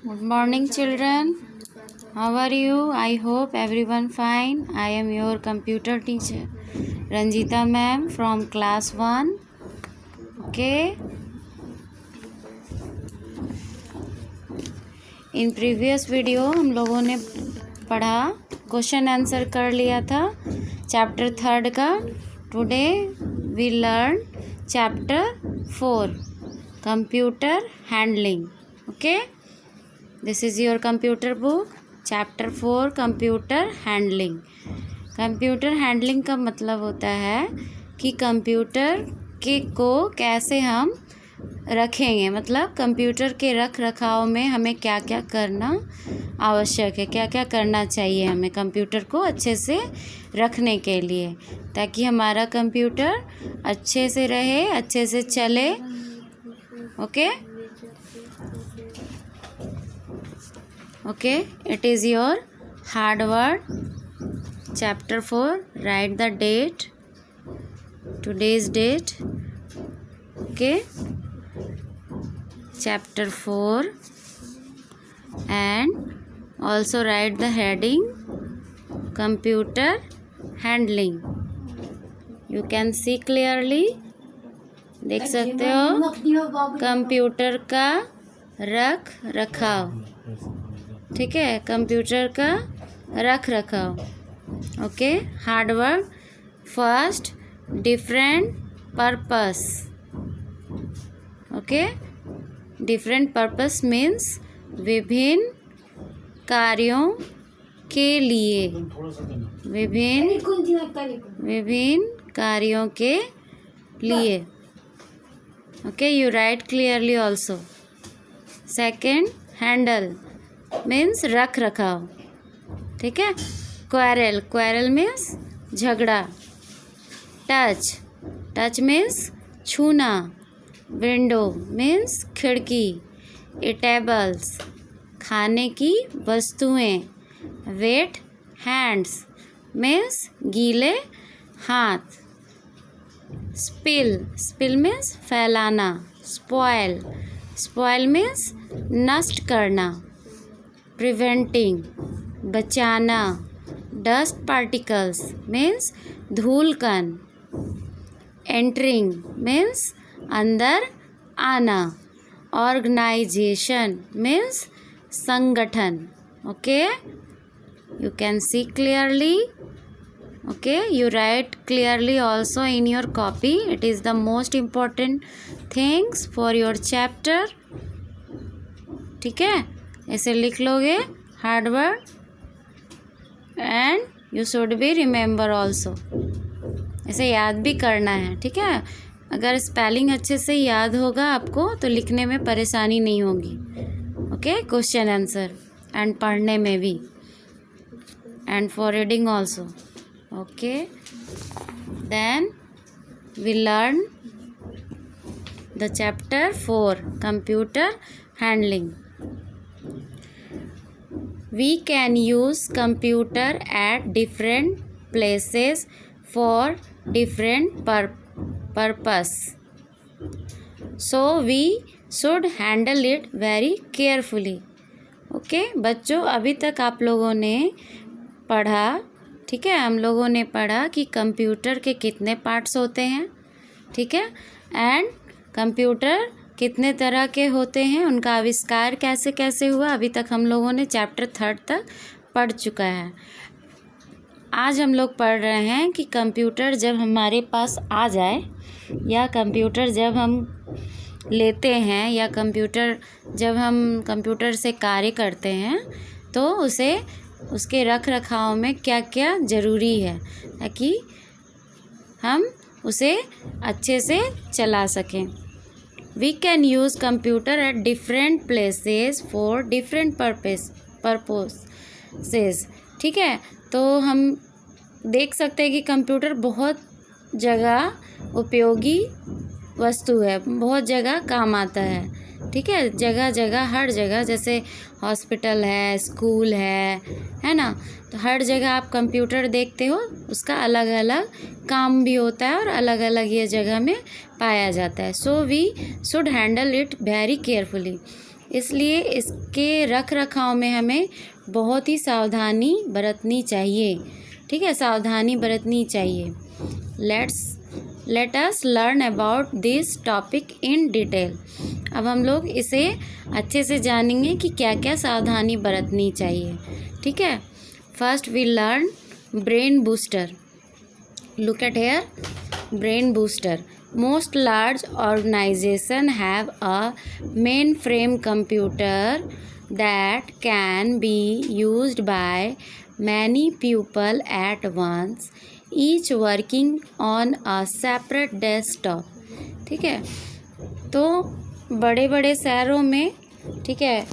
Good morning, children. How are you? I hope everyone fine. I am your computer teacher, Ranjita ma'am from class 1. Okay. In previous video हम लोगों ने पढ़ा, question answer कर लिया था chapter 3 का. Today we learn chapter 4, computer handling. Okay, this is your computer book, chapter 4, computer handling. Computer handling का मतलब होता है कि कंप्यूटर को कैसे हम रखेंगे, मतलब कंप्यूटर के रख रखाव में हमें क्या क्या करना आवश्यक है, क्या क्या करना चाहिए हमें कंप्यूटर को अच्छे से रखने के लिए, ताकि हमारा कंप्यूटर अच्छे से रहे, अच्छे से चले. Okay okay, it is your hard word. Chapter 4, right the date, today's date. Okay, chapter 4, and also write the heading, computer handling. You can see clearly, देख सकते हो कंप्यूटर का रख रखाव. ठीक है, कंप्यूटर का रख रखाव. Okay, hard work. First, different purpose. Okay, different purpose means विभिन्न कार्यों के लिए, विभिन्न कार्यों के लिए. Okay, you right clearly also. Second, handle means रख रखाव. ठीक है. क्वेरल मीन्स झगड़ा. टच मीन्स छूना. विंडो मीन्स खिड़की. इटेबल्स खाने की वस्तुएं. वेट हैंड्स मीन्स गीले हाथ. स्पिल मीन्स फैलाना. स्पॉइल मीन्स नष्ट करना. प्रिवेंटिंग बचाना. डस्ट पार्टिकल्स मीन्स धूल कण. एंटरिंग मीन्स अंदर आना. ऑर्गेनाइजेशन मीन्स संगठन. Okay, you can see clearly. Okay, you right clearly also in your copy. It is the most important things for your chapter. ठीक है, ऐसे लिख लोगे hard work, and you should be remember also. ऐसे याद भी करना है. ठीक है, अगर स्पेलिंग अच्छे से याद होगा आपको तो लिखने में परेशानी नहीं होगी. ओके, क्वेश्चन आंसर एंड पढ़ने में भी, and for reading also. Okay, then we learn the chapter 4, computer handling. We can use computer at different places for different purpose. So we should handle it very carefully. Okay, बच्चों, अभी तक आप लोगों ने पढ़ा, ठीक है, हम लोगों ने पढ़ा कि कंप्यूटर के कितने पार्ट्स होते हैं. ठीक है, एंड कंप्यूटर कितने तरह के होते हैं, उनका आविष्कार कैसे कैसे हुआ. अभी तक हम लोगों ने चैप्टर 3 तक पढ़ चुका है. आज हम लोग पढ़ रहे हैं कि कंप्यूटर जब हमारे पास आ जाए, या कंप्यूटर जब हम लेते हैं, या कंप्यूटर जब हम कंप्यूटर से कार्य करते हैं, तो उसके रख रखाव में क्या क्या ज़रूरी है, ताकि हम उसे अच्छे से चला सकें. We can use computer at different places for different purposes. ठीक है, तो हम देख सकते हैं कि कंप्यूटर बहुत जगह उपयोगी वस्तु है, बहुत जगह काम आता है. ठीक है, जगह जगह, हर जगह, जैसे हॉस्पिटल है, स्कूल है ना, तो हर जगह आप कंप्यूटर देखते हो, उसका अलग अलग काम भी होता है और अलग अलग ये जगह में पाया जाता है. So we should handle it very carefully. इसलिए इसके रख रखाव में हमें बहुत ही सावधानी बरतनी चाहिए। ठीक है, सावधानी बरतनी चाहिए। Let us learn about this topic in detail. अब हम लोग इसे अच्छे से जानेंगे कि क्या क्या सावधानी बरतनी चाहिए। ठीक है, first we learn brain booster. Look at here, brain booster. Most large organizations have a mainframe computer that can be used by many people at once, each working on a separate desktop. ठीक है, तो बड़े बड़े शहरों में, ठीक है,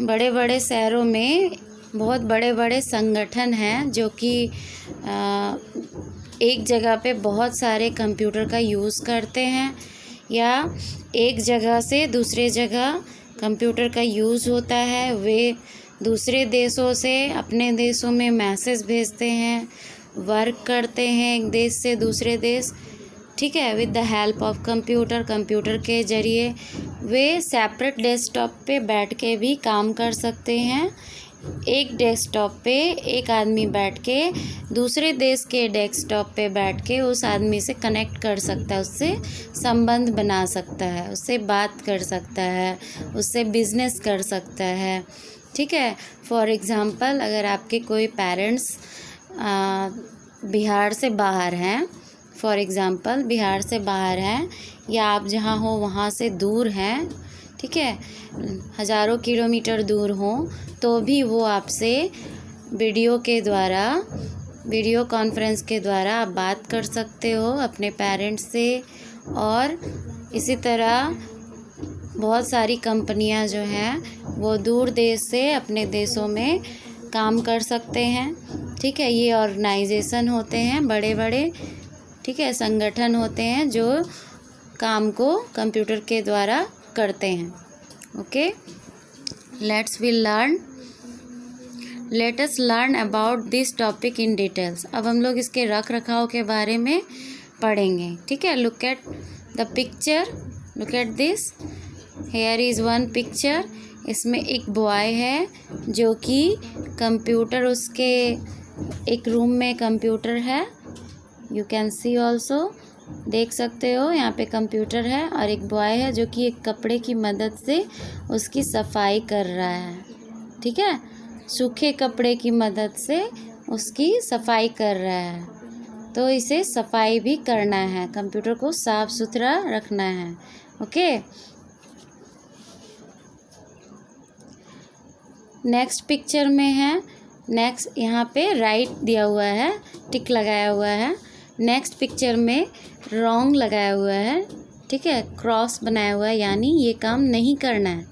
बड़े बड़े शहरों में बहुत बड़े बड़े संगठन हैं जो कि एक जगह पे बहुत सारे कंप्यूटर का यूज़ करते हैं, या एक जगह से दूसरे जगह कंप्यूटर का यूज़ होता है। वे दूसरे देशों से अपने देशों में मैसेज भेजते हैं, वर्क करते हैं एक देश से दूसरे देश। ठीक है, with the help of computer के ज़रिए वे सेपरेट डेस्कटॉप पे बैठ के भी काम कर सकते हैं। एक डेस्कटॉप पे एक आदमी बैठ के दूसरे देश के डेस्कटॉप पे बैठ के उस आदमी से कनेक्ट कर सकता है, उससे संबंध बना सकता है, उससे बात कर सकता है, उससे बिजनेस कर सकता है। ठीक है, फॉर एग्ज़ाम्पल अगर आपके कोई पेरेंट्स बिहार से बाहर हैं, फॉर एग्ज़ाम्पल बिहार से बाहर हैं, या आप जहाँ हो वहाँ से दूर हैं, ठीक है, हज़ारों किलोमीटर दूर हो, तो भी वो आपसे वीडियो कॉन्फ्रेंस के द्वारा आप बात कर सकते हो अपने पेरेंट्स से। और इसी तरह बहुत सारी कंपनियां जो हैं वो दूर देश से अपने देशों में काम कर सकते हैं। ठीक है, ये ऑर्गेनाइजेशन होते हैं बड़े बड़े, ठीक है, संगठन होते हैं जो काम को कंप्यूटर के द्वारा करते हैं। Okay, let us learn about this topic in details. अब हम लोग इसके रख रखाव के बारे में पढ़ेंगे। ठीक है, look at the picture, look at this, hair is one picture. इसमें एक बॉय है जो कि कंप्यूटर, उसके एक रूम में कंप्यूटर है, यू कैन सी ऑल्सो, देख सकते हो यहाँ पे कंप्यूटर है, और एक बॉय है जो कि एक कपड़े की मदद से उसकी सफाई कर रहा है। ठीक है, सूखे कपड़े की मदद से उसकी सफाई कर रहा है। तो इसे सफाई भी करना है, कंप्यूटर को साफ सुथरा रखना है। ओके, नेक्स्ट पिक्चर में है, नेक्स्ट यहाँ पे राइट दिया हुआ है, टिक लगाया हुआ है। नेक्स्ट पिक्चर में रॉन्ग लगाया हुआ है, ठीक है, क्रॉस बनाया हुआ है, यानी ये काम नहीं करना है।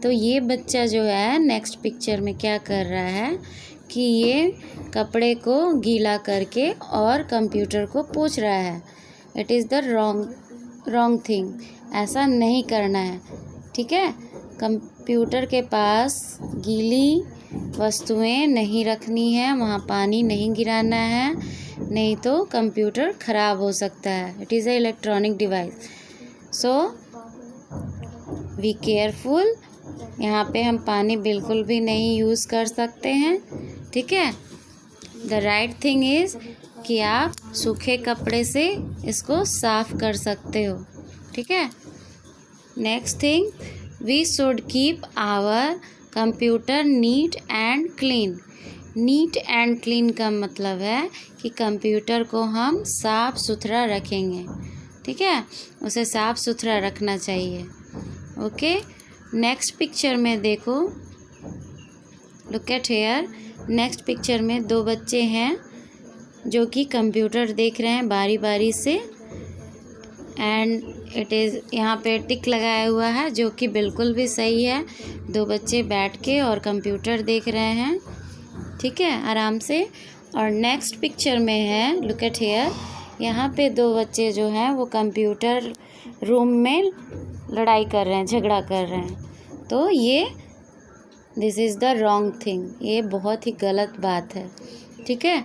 तो ये बच्चा जो है नेक्स्ट पिक्चर में क्या कर रहा है कि ये कपड़े को गीला करके और कंप्यूटर को पोंछ रहा है। It is the wrong thing, ऐसा नहीं करना है। ठीक है, कंप्यूटर के पास गीली वस्तुएं नहीं रखनी है, वहाँ पानी नहीं गिराना है, नहीं तो कंप्यूटर ख़राब हो सकता है। It is a electronic device, so be careful. यहाँ पे हम पानी बिल्कुल भी नहीं यूज़ कर सकते हैं। ठीक है, द राइट थिंग इज़ कि आप सूखे कपड़े से इसको साफ़ कर सकते हो। ठीक है, next thing, we should keep our computer neat and clean. Neat and clean का मतलब है कि कंप्यूटर को हम साफ़ सुथरा रखेंगे। ठीक है, उसे साफ़ सुथरा रखना चाहिए। ओके, नेक्स्ट पिक्चर में देखो, look at here, next picture में दो बच्चे हैं जो कि कंप्यूटर देख रहे हैं बारी बारी से, एंड इट इज़, यहाँ पे टिक लगाया हुआ है जो कि बिल्कुल भी सही है। दो बच्चे बैठ के और कंप्यूटर देख रहे हैं, ठीक है, आराम से। और नेक्स्ट पिक्चर में है, लुक एट हेयर, यहाँ पे दो बच्चे जो हैं वो कंप्यूटर रूम में लड़ाई कर रहे हैं, झगड़ा कर रहे हैं। तो ये this is the wrong thing, ये बहुत ही गलत बात है। ठीक है,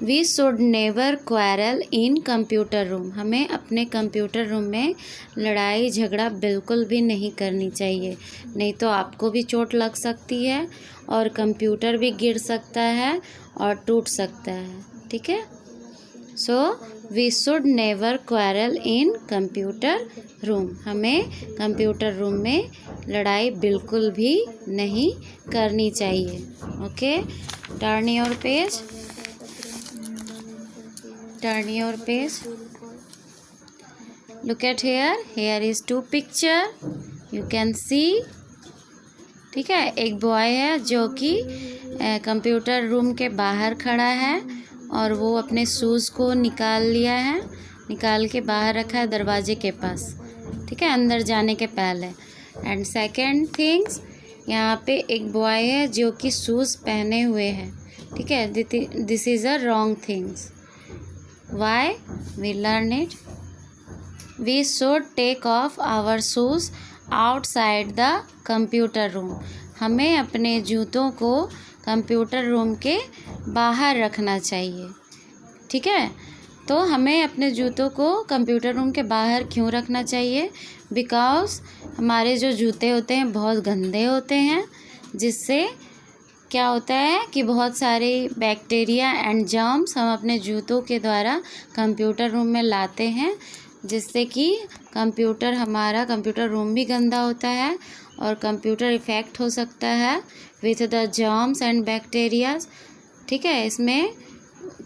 we should never quarrel in computer room. हमें अपने कंप्यूटर रूम में लड़ाई झगड़ा बिल्कुल भी नहीं करनी चाहिए, नहीं तो आपको भी चोट लग सकती है और कंप्यूटर भी गिर सकता है और टूट सकता है। ठीक है, so we should never quarrel in computer room. हमें कंप्यूटर रूम में लड़ाई बिल्कुल भी नहीं करनी चाहिए। Okay, turn your page, turn your page, look at here is 2 picture you can see। ठीक है, एक बॉय है जो कि कंप्यूटर रूम के बाहर खड़ा है और वो अपने शूज़ को निकाल के बाहर रखा है दरवाजे के पास। ठीक है, अंदर जाने के पहले। एंड सेकेंड थिंग्स, यहाँ पे एक बॉय है जो कि शूज़ पहने हुए है। ठीक है, this is a wrong things. Why? We learn it. We should take off our shoes outside the computer room. हमें अपने जूतों को कंप्यूटर रूम के बाहर रखना चाहिए। ठीक है, तो हमें अपने जूतों को कंप्यूटर रूम के बाहर क्यों रखना चाहिए? बिकॉज हमारे जो जूते होते हैं बहुत गंदे होते हैं, जिससे क्या होता है कि बहुत सारे बैक्टीरिया एंड जर्म्स हम अपने जूतों के द्वारा कंप्यूटर रूम में लाते हैं, जिससे कि कंप्यूटर रूम भी गंदा होता है और कंप्यूटर इफ़ेक्ट हो सकता है with the germs and bacterias. ठीक है, इसमें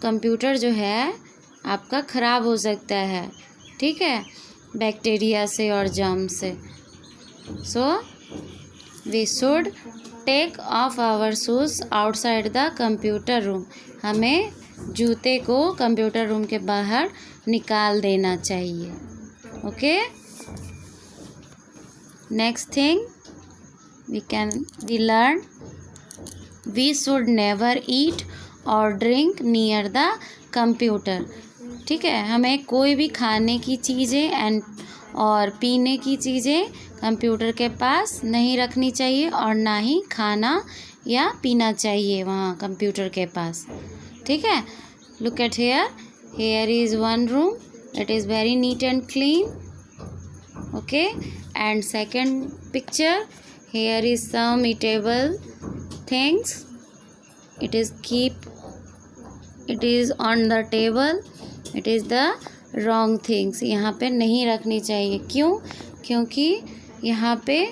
कंप्यूटर जो है आपका ख़राब हो सकता है। ठीक है, बैक्टीरिया से और जर्म्स से। So we should take off our shoes outside the computer room. हमें जूते को कंप्यूटर रूम के बाहर निकाल देना चाहिए। Okay, next thing we learn, we should never eat और ड्रिंक नियर द कंप्यूटर। ठीक है, हमें कोई भी खाने की चीज़ें और पीने की चीज़ें कंप्यूटर के पास नहीं रखनी चाहिए और ना ही खाना या पीना चाहिए वहाँ कंप्यूटर के पास। ठीक है, look at here is one room, it is very neat and clean. Okay, and second picture, here is some eatable things, it is on the table, it is the wrong things. यहाँ पे नहीं रखनी चाहिए। क्यों? क्योंकि यहाँ पे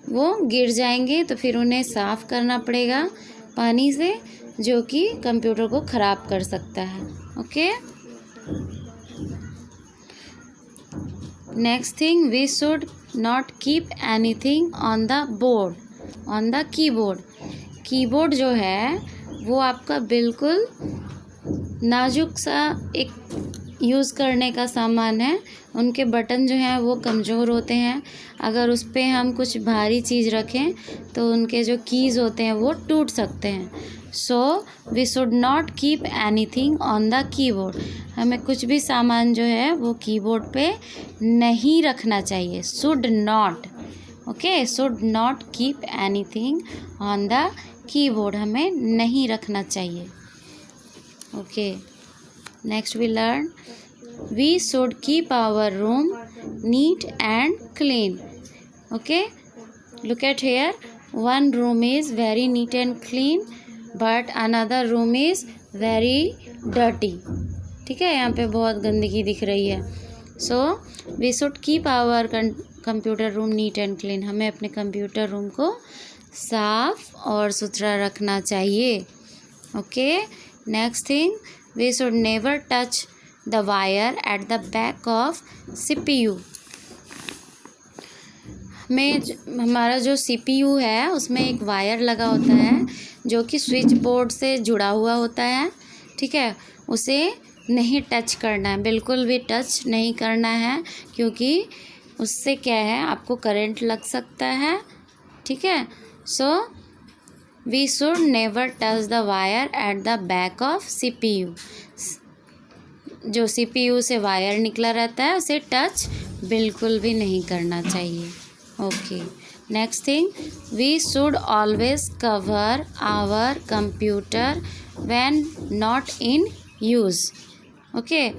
वो गिर जाएंगे तो फिर उन्हें साफ़ करना पड़ेगा पानी से, जो कि कंप्यूटर को ख़राब कर सकता है। Okay, next thing, we should not keep anything on the keyboard. Keyboard जो है वो आपका बिल्कुल नाजुक सा एक यूज़ करने का सामान है। उनके बटन जो हैं वो कमज़ोर होते हैं। अगर उस पर हम कुछ भारी चीज़ रखें तो उनके जो कीज़ होते हैं वो टूट सकते हैं। So we should not keep anything on the keyboard. हमें कुछ भी सामान जो है वो कीबोर्ड पे नहीं रखना चाहिए। Should not, okay, should not keep anything on the keyboard, हमें नहीं रखना चाहिए। Okay, next we learn, we should keep our room neat and clean। okay, look at here, one room is very neat and clean but another room is very dirty। ठीक है, यहाँ पे बहुत गंदगी दिख रही है। so we should keep our computer room neat and clean। हमें अपने कंप्यूटर रूम को साफ और सुथरा रखना चाहिए। Okay, next thing, we should never touch the wire at the back of CPU। हमारा जो CPU है उसमें एक वायर लगा होता है जो कि स्विच बोर्ड से जुड़ा हुआ होता है। ठीक है, उसे नहीं टच करना है, बिल्कुल भी टच नहीं करना है, क्योंकि उससे क्या है आपको करंट लग सकता है। ठीक है, so we should never touch the wire at the back of CPU। जो CPU से वायर निकला रहता है उसे टच बिल्कुल भी नहीं करना चाहिए। Okay, next thing, we should always cover our computer when not in use. Okay,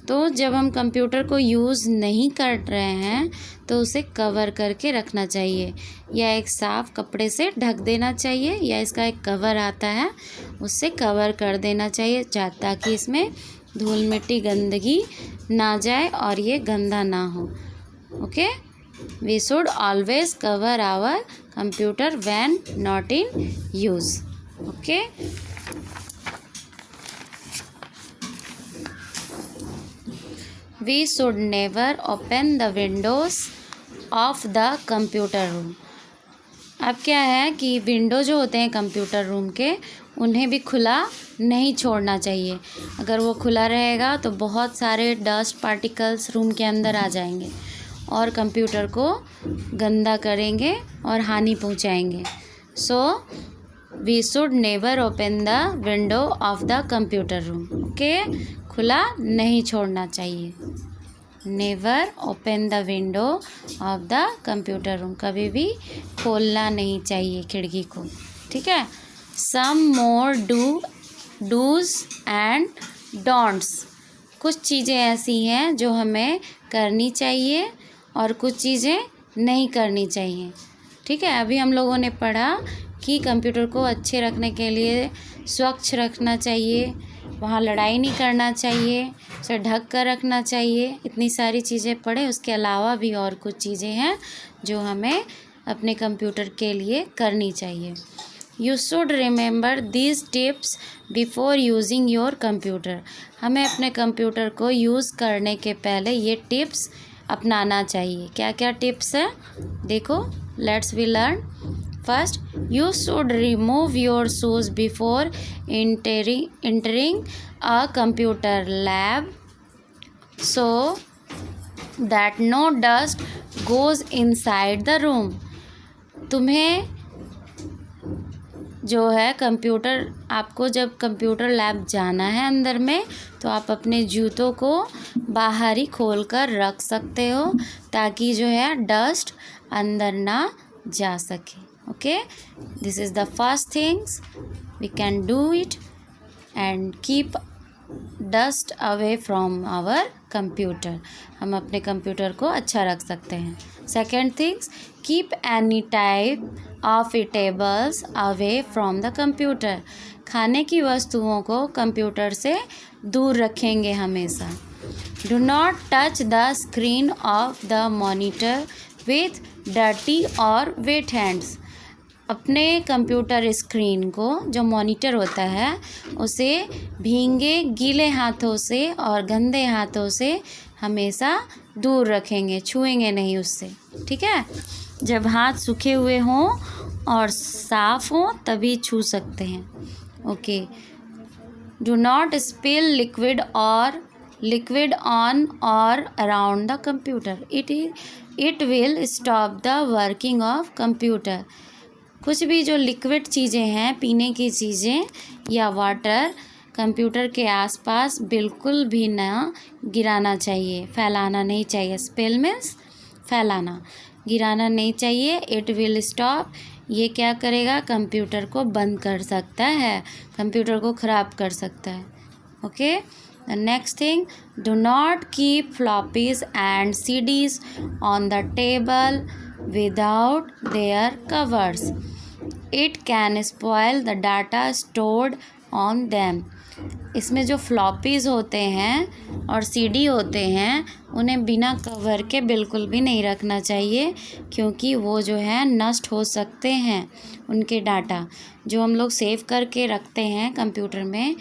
तो जब हम कंप्यूटर को यूज़ नहीं कर रहे हैं तो उसे कवर करके रखना चाहिए, या एक साफ़ कपड़े से ढक देना चाहिए, या इसका एक कवर आता है उससे कवर कर देना चाहिए ताकि इसमें धूल मिट्टी गंदगी ना जाए और ये गंदा ना हो। Okay, we should always cover our computer when not in use. Okay, we should never open the windows of the computer room। अब क्या है कि विंडो जो होते हैं कंप्यूटर रूम के, उन्हें भी खुला नहीं छोड़ना चाहिए। अगर वो खुला रहेगा तो बहुत सारे डस्ट पार्टिकल्स रूम के अंदर आ जाएंगे और कंप्यूटर को गंदा करेंगे और हानि पहुंचाएंगे। So we should never open the window of the computer room. Okay, खुला नहीं छोड़ना चाहिए। Never open the window of the computer room, कभी भी खोलना नहीं चाहिए खिड़की को। ठीक है, some more dos and don'ts. कुछ चीज़ें ऐसी हैं जो हमें करनी चाहिए और कुछ चीज़ें नहीं करनी चाहिए। ठीक है, अभी हम लोगों ने पढ़ा कि कंप्यूटर को अच्छे रखने के लिए स्वच्छ रखना चाहिए, वहाँ लड़ाई नहीं करना चाहिए, उसे ढक कर रखना चाहिए। इतनी सारी चीज़ें पढ़े, उसके अलावा भी और कुछ चीज़ें हैं जो हमें अपने कंप्यूटर के लिए करनी चाहिए। You should remember these tips before using your computer. हमें अपने कंप्यूटर को यूज़ करने के पहले ये टिप्स अपनाना चाहिए। क्या क्या टिप्स है देखो, let's we learn. First, you should remove your shoes before entering a computer lab so that no dust goes inside the room। तुम्हें जो है कंप्यूटर, आपको जब कंप्यूटर लैब जाना है अंदर में, तो आप अपने जूतों को बाहर ही खोल कर रख सकते हो ताकि जो है डस्ट अंदर ना जा सके। Okay, this is the first things we can do it and keep dust away from our computer। हम अपने कंप्यूटर को अच्छा रख सकते हैं। Second things, keep any type of eatables away from the computer। खाने की वस्तुओं को कंप्यूटर से दूर रखेंगे हमेशा। Do not touch the screen of the monitor with dirty or wet hands। अपने कंप्यूटर स्क्रीन को, जो मॉनिटर होता है, उसे भींगे गीले हाथों से और गंदे हाथों से हमेशा दूर रखेंगे, छुएंगे नहीं उससे। ठीक है, जब हाथ सूखे हुए हों और साफ़ हों तभी छू सकते हैं। Okay, do not spill liquid on और around the computer, it will stop the working of computer. कुछ भी जो लिक्विड चीज़ें हैं, पीने की चीज़ें या वाटर, कंप्यूटर के आसपास बिल्कुल भी ना गिराना चाहिए, फैलाना नहीं चाहिए। स्पिल मीन्स फैलाना, गिराना नहीं चाहिए। इट विल स्टॉप, ये क्या करेगा, कंप्यूटर को बंद कर सकता है, कंप्यूटर को ख़राब कर सकता है। Okay, the next thing, do not keep floppies and CDs on the table without their covers। It can spoil the data stored on them। इसमें जो फ्लॉपीज़ होते हैं और CD होते हैं, उन्हें बिना कवर के बिल्कुल भी नहीं रखना चाहिए, क्योंकि वो जो है नष्ट हो सकते हैं। उनके डाटा जो हम लोग सेव करके रखते हैं कंप्यूटर में,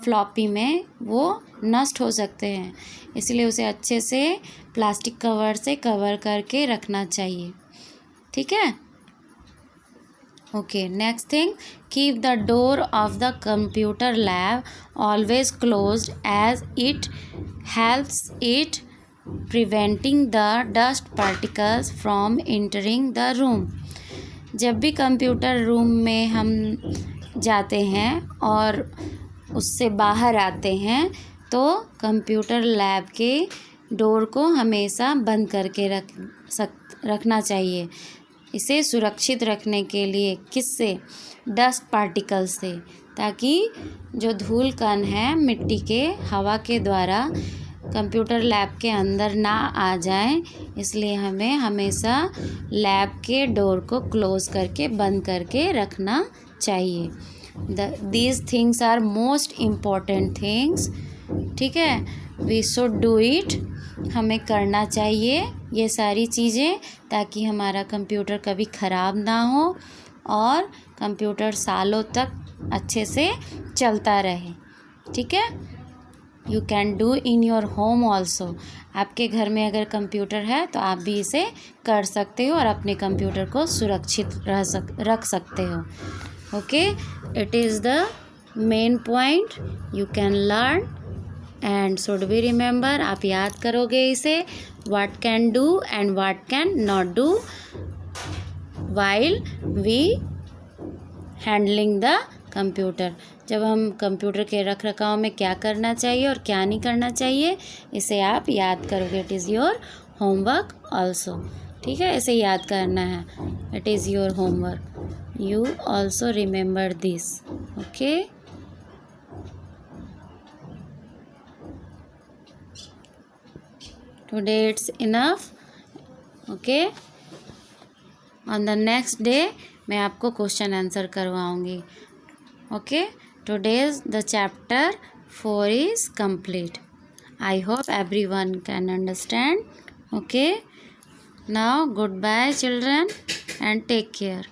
फ्लॉपी में, वो नष्ट हो सकते हैं। इसलिए उसे अच्छे से प्लास्टिक कवर से कवर करके रखना चाहिए। ठीक है, okay, next thing, keep the door of the computer lab always closed as it helps it preventing the dust particles from entering the room. जब भी कंप्यूटर रूम में हम जाते हैं और उससे बाहर आते हैं तो कंप्यूटर लैब के डोर को हमेशा बंद करके रखना चाहिए इसे सुरक्षित रखने के लिए किससे? डस्ट पार्टिकल से, ताकि जो धूल कण है मिट्टी के हवा के द्वारा कंप्यूटर लैब के अंदर ना आ जाए, इसलिए हमें हमेशा लैब के डोर को क्लोज़ करके बंद करके रखना चाहिए। These things are most important things, ठीक है। वी शुड डू इट, हमें करना चाहिए ये सारी चीज़ें, ताकि हमारा कंप्यूटर कभी ख़राब ना हो और कंप्यूटर सालों तक अच्छे से चलता रहे, ठीक है। You can do in your home also. आपके घर में अगर कंप्यूटर है तो आप भी इसे कर सकते हो और अपने कंप्यूटर को सुरक्षित रख सकते हो। Okay, it is the main point you can learn and should be remember. आप याद करोगे इसे, what can do and what can not do while we handling the computer. जब हम कंप्यूटर के रख रखाव में क्या करना चाहिए और क्या नहीं करना चाहिए, इसे आप याद करोगे। It is your homework also, ठीक है, इसे याद करना है। It is your homework, you also remember this. Okay, today it's enough. Okay, on the next day मैं आपको क्वेश्चन आंसर करवाऊँगी। Okay, today's the chapter 4 is complete. I hope everyone can understand. Okay, now goodbye children and take care.